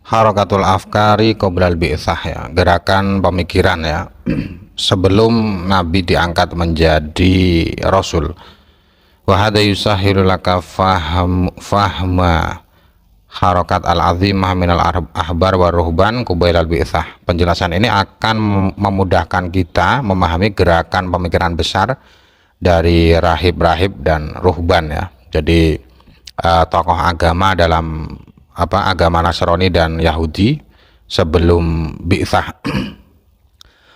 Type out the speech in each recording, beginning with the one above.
Harakatul afkari qoblal bi'tsah ya, gerakan pemikiran ya sebelum Nabi diangkat menjadi Rasul. Wa hada yusahilu laka fahma harakat al-azimah minal ahbar wa ruhban qubailal bi'tsah. Penjelasan ini akan memudahkan kita memahami gerakan pemikiran besar dari rahib-rahib dan ruhban ya. Jadi tokoh agama dalam agama Nasrani dan Yahudi sebelum bi'tsah.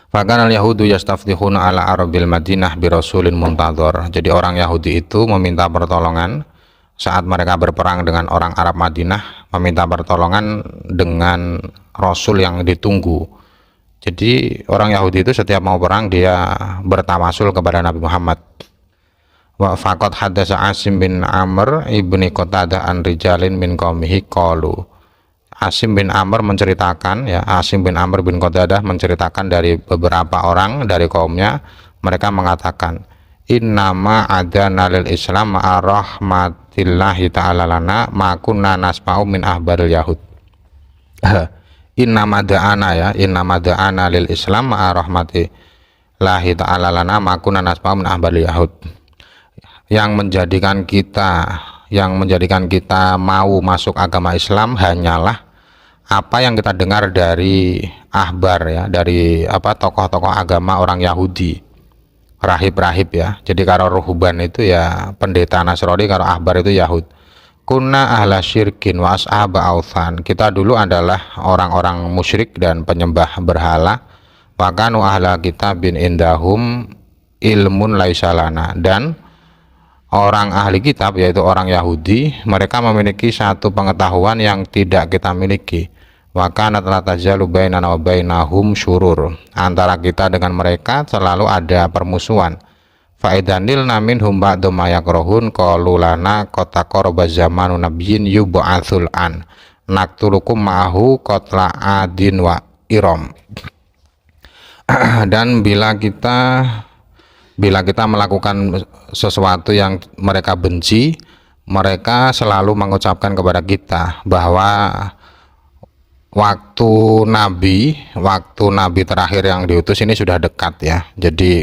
Fakana al-yahudu yastaftihuna ala arabil Madinah bi rasulin muntadhar. Jadi orang Yahudi itu meminta pertolongan saat mereka berperang dengan orang Arab Madinah, meminta pertolongan dengan rasul yang ditunggu. Jadi orang Yahudi itu setiap mau perang dia bertawasul kepada Nabi Muhammad. Wa faqad hadatsa Asim bin Amr ibni Qatadah an rijalin min qaumihi qalu. Asim bin Amr menceritakan ya, Asim bin Amr bin Qatadah menceritakan dari beberapa orang dari kaumnya, mereka mengatakan innama adana lil Islam ma'a rahmatillahi ta'ala lana ma kunna nasma'u min ahbaril yahud. Innama da'ana lil Islam ma'a rahmatillahi ta'ala lana ma kunna nasma'u min ahbaril yahud. Yang menjadikan kita mau masuk agama Islam hanyalah apa yang kita dengar dari ahbar ya, dari tokoh-tokoh agama orang Yahudi, rahib-rahib ya. Jadi kalau ruhban itu ya pendeta Nasrani, kalau ahbar itu Yahud. Kunna ahla syirkin wa ashaba authan. Kita dulu adalah orang-orang musyrik dan penyembah berhala. Wa kanu ahla kitabin indahum ilmun laisalana. Dan orang ahli kitab yaitu orang Yahudi, mereka memiliki satu pengetahuan yang tidak kita miliki. Wa kanat la tazalu bainana wa bainahum syurur. Antara kita dengan mereka selalu ada permusuhan. Fa idanil minhum ba'du ma yakrahun qalu lana qataqaraba zamanu nabiyyin yub'atsul an naqtulukum ma'ahu qatla adin wa iram. Dan bila kita melakukan sesuatu yang mereka benci, mereka selalu mengucapkan kepada kita bahwa waktu Nabi terakhir yang diutus ini sudah dekat ya. Jadi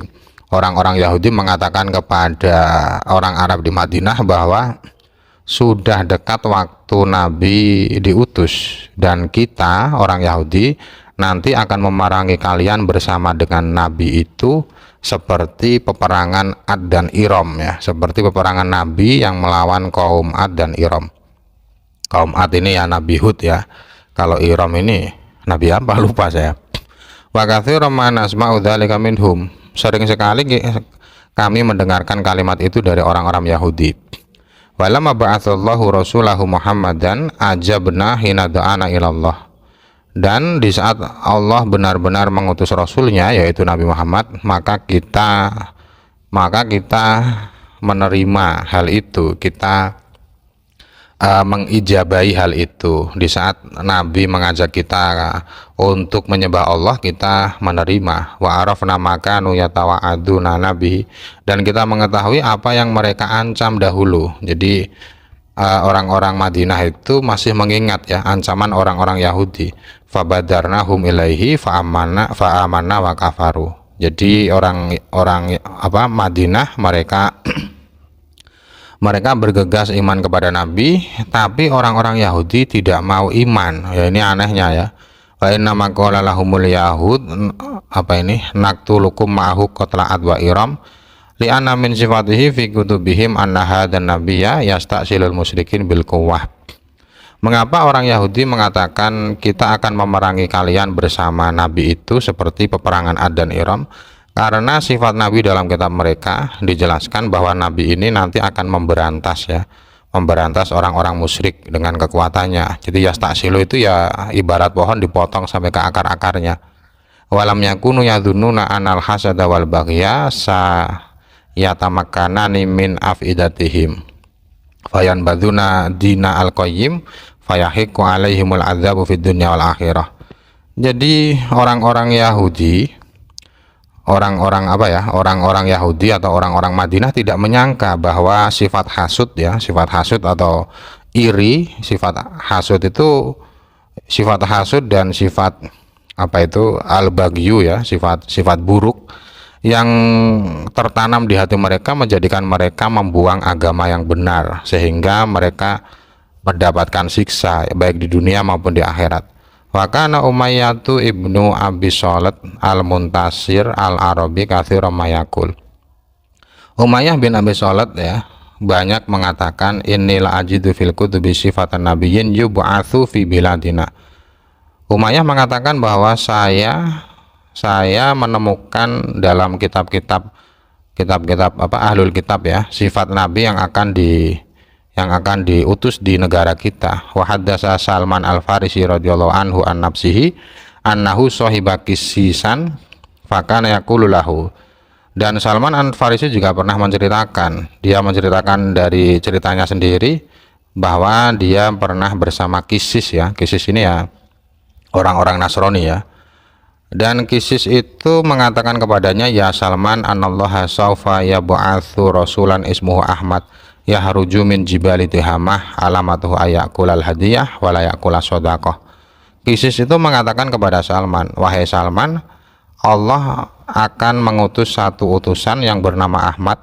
orang-orang Yahudi mengatakan kepada orang Arab di Madinah bahwa sudah dekat waktu Nabi diutus, dan kita orang Yahudi nanti akan memerangi kalian bersama dengan Nabi itu seperti peperangan Ad dan Iram ya, seperti peperangan Nabi yang melawan kaum Ad dan Iram. Kaum Ad ini ya Nabi Hud ya, kalau Iram ini Nabi apa lupa saya. Wa katsiran ma nasma'u dzalika minhum. Sering sekali kami mendengarkan kalimat itu dari orang-orang Yahudi. Walamma ba'atsallahu rasulahu Muhammadan ajabna hina da'ana ilallah. Dan di saat Allah benar-benar mengutus Rasulnya yaitu Nabi Muhammad, maka kita menerima hal itu, kita mengijabahi hal itu. Di saat Nabi mengajak kita untuk menyembah Allah, kita menerima. Wa arafna makanu yatawa'aduna nabi, dan kita mengetahui apa yang mereka ancam dahulu. Jadi orang-orang Madinah itu masih mengingat ya ancaman orang-orang Yahudi. Fabadarnahum ilaihi fa'amanna wa kafaru. Jadi orang Madinah mereka bergegas iman kepada Nabi, tapi orang-orang Yahudi tidak mau iman. Ya ini anehnya ya. Wa inna ma qala lahumul yahud naqtulukum ma'ahu qatla adwa iram li'anna min sifatihi fi kutubihim anna hadan nabiyya yasta'silul musyrikin bil quwwah. Mengapa orang Yahudi mengatakan kita akan memerangi kalian bersama Nabi itu seperti peperangan Ad dan Iram? Karena sifat Nabi dalam kitab mereka dijelaskan bahwa Nabi ini nanti akan memberantas orang-orang musyrik dengan kekuatannya. Jadi yasta'silu itu ya ibarat pohon dipotong sampai ke akar-akarnya. Walam yakunu yadhunnuna anal hasada wal baghya sa yatamakkanani min afidatihim fayan baduna dina al-qayyim fayahiqu alaihimul adzabu fid dunya wal akhirah. Jadi orang-orang Yahudi atau orang-orang Madinah tidak menyangka bahwa sifat hasud atau iri, sifat hasud itu sifat hasud dan sifat apa itu al-baghyu ya, sifat buruk yang tertanam di hati mereka menjadikan mereka membuang agama yang benar sehingga mereka mendapatkan siksa baik di dunia maupun di akhirat. Wa kana Umayyatu ibnu Abi Salat al-Muntasir al-Arabi katsiran mayakul. Umayyah bin Abi Salat ya banyak mengatakan inilah ajidu fil kutubi sifatan nabiyyin yub'atsu fi biladina. Umayyah mengatakan bahwa saya menemukan dalam kitab-kitab apa ahlul kitab ya sifat nabi yang akan diutus di negara kita. Wa haddasa Salman al-Farisi radhiyallahu anhu an nafsihi annahu sahiba kisisan fakana yaqulu lahu. Dan Salman al-Farisi juga pernah menceritakan dari ceritanya sendiri bahwa dia pernah bersama kisis ya. Kisis ini ya orang-orang Nasrani ya. Dan kisis itu mengatakan kepadanya, ya Salman, anallaha saufa yab'atsu rasulan ismuhu Ahmad yahruju min jibali tihamah alamatuhu ayakulal hadiyah wala yakula sodaqah. Kisis itu mengatakan kepada Salman, wahai Salman, Allah akan mengutus satu utusan yang bernama Ahmad.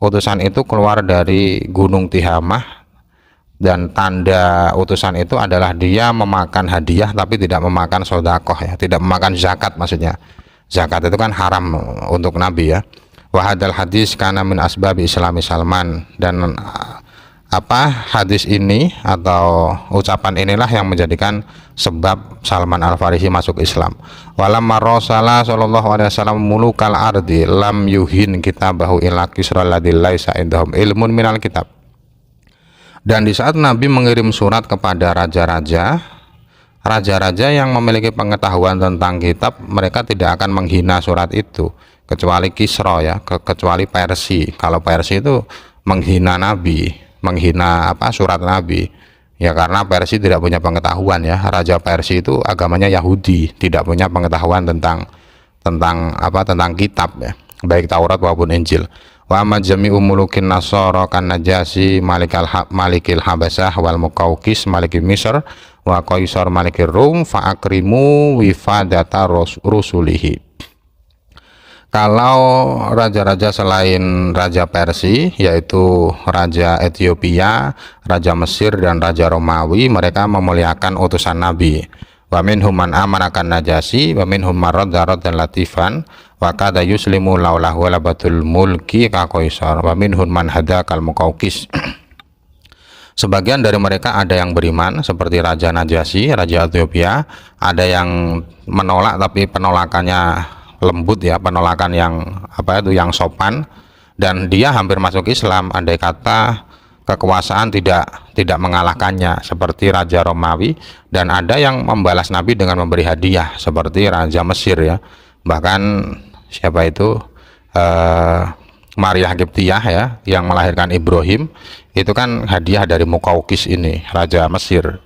Utusan itu keluar dari gunung Tihamah dan tanda utusan itu adalah dia memakan hadiah tapi tidak memakan sodakoh ya, tidak memakan zakat. Maksudnya zakat itu kan haram untuk Nabi ya. Wahadal hadis kana min asbabi islami Salman, dan hadis ini atau ucapan inilah yang menjadikan sebab Salman al-Farisi masuk Islam. Walamma rasala sallallahu alaihi wasallam mulukal ardi lam yuhin kitabahu illa kisra ladzi laisa indahum ilmun minal kitab. Dan di saat Nabi mengirim surat kepada raja-raja yang memiliki pengetahuan tentang kitab, mereka tidak akan menghina surat itu kecuali Kisra ya, kecuali Persia. Kalau Persia itu menghina Nabi, menghina surat Nabi ya, karena Persia tidak punya pengetahuan ya. Raja Persia itu agamanya Yahudi, tidak punya pengetahuan tentang kitab ya, baik Taurat maupun Injil. Wa amma jami'u mulukin nasara kan Najasi malikil Habasah wal Muqawqis malikil Misr wa Qaisar malikir Rum fa akrimu wifadata rusulihi. Kalau raja-raja selain Raja Persia, yaitu Raja Ethiopia, Raja Mesir, dan Raja Romawi, mereka memuliakan utusan Nabi. Wa minhum man amana kan Najasi, wa minhum man radda dan latifan, wa kada yuslimu laulahu walabatul mulki ka Qaisar, wa minhum man hada kal Muqawqis. Sebagian dari mereka ada yang beriman seperti Raja Najasi, Raja Ethiopia, ada yang menolak tapi penolakannya lembut ya, penolakan yang sopan, dan dia hampir masuk Islam andai kata kekuasaan tidak mengalahkannya seperti Raja Romawi, dan ada yang membalas Nabi dengan memberi hadiah seperti Raja Mesir ya. Bahkan siapa itu Maria Qibtiyah ya, yang melahirkan Ibrahim, itu kan hadiah dari Muqawqis ini, Raja Mesir.